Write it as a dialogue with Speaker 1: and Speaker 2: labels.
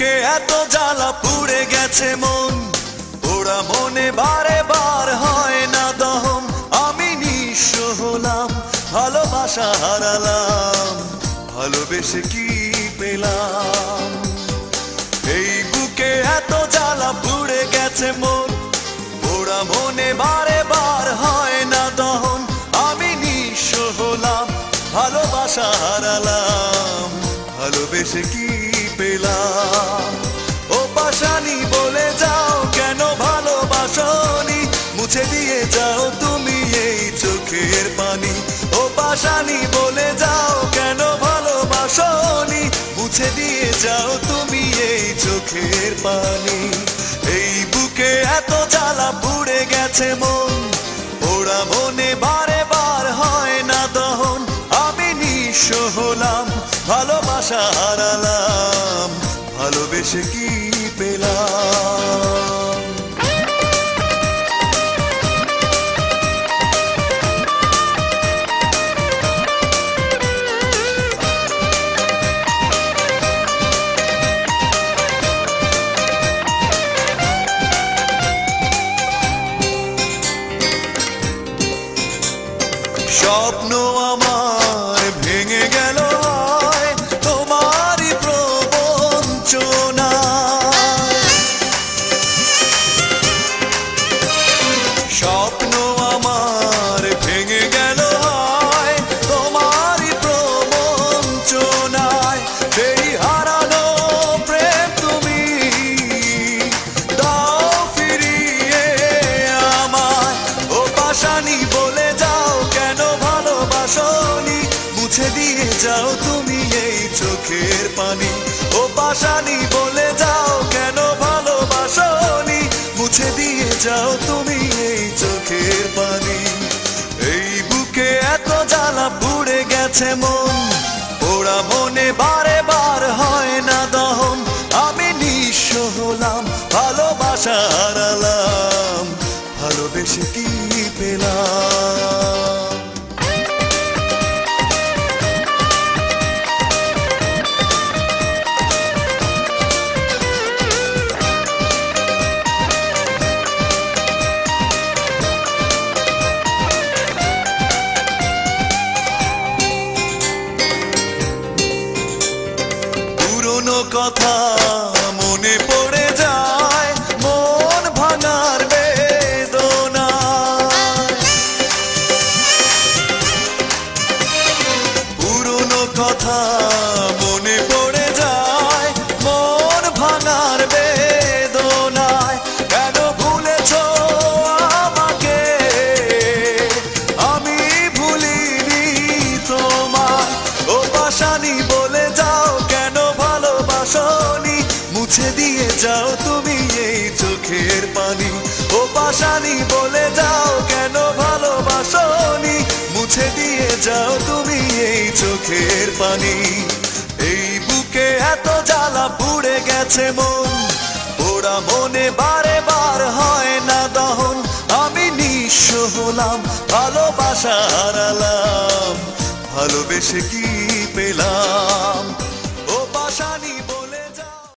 Speaker 1: বুকে এত জ্বালা পুড়ে গেছে মন, ওরা মনে বারে বার হয় না দহন। আমি নিঃস্ব হলাম, ভালোবাসা হারালাম, ভালোবেসে কি পেলাম? এই বুকে এত জ্বালা পুড়ে গেছে মন, ওরা মনে বারে বার হয় না দহন। আমি নিঃস্ব হলাম, ভালোবাসা হারালাম, ভালোবেসে কি পেলাম? ও পাশানি বলে যাও কেন ভালোবাসনি, মুছে দিয়ে যাও তুমি এই চোখের পানি। ও পাশানি বলে যাও কেন ভালোবাসনি, মুছে দিয়ে যাও তুমি এই চোখের পানি। এই বুকে এত জ্বালা পুড়ে গেছে মন, ওরা মনে বারে বার হয় না দহন। আমি নিঃস্ব হলাম, ভালোবাসা হারালাম, ভালোবেসে কি পেলাম? স্বপ্ন আমার ভেঙে গেল তোমারই প্রবঞ্চনা, স্বপ্ন আমার ভেঙে গেল তোমারই প্রবঞ্চনায়। সেই হারানো প্রেম তুমি দাও ফিরিয়ে আমায়। ও পাশানি বলে যাও কেন ভালোবাসনি, মুছে দিয়ে যাও তুমি এই চোখের পানি। ও পাশানি বলে যাও কেন ভালোবাসনি, মুছে দিয়ে যাও তুমি এই চোখের পানি। এই বুকে এত জ্বালা পুড়ে গেছে মন, ওরা মনে বারে বার হয় না দহন। আমি নিঃস্ব হলাম, ভালোবাসা হারালাম, ভালোবেসে কি পেলাম? পুরনো কথা মনে পড়ে যায়, মন ভাঙার বেদনা। পুরনো কথা মনে পড়ে যায়, মন ভাঙার বেদনায়। কেন ভুলেছো আমাকে, আমি ভুলিনি তোমায়। ও পাশানি বলে যাও কেন ভালোবাসনি, মুছে দিয়ে যাও তুমি এই চোখের পানি। ও পাশানি বলে যাও কেন ভালোবাসনি, মুছে দিয়ে যাও তুমি এই চোখের পানি। এই বুকে এত জ্বালা পুড়ে গেছে মন, ওরা মনে বারে বার হয় না দহন। আমি নিঃস্ব হলাম, ভালোবাসা হারালাম, ভালোবেসে কি পেলাম?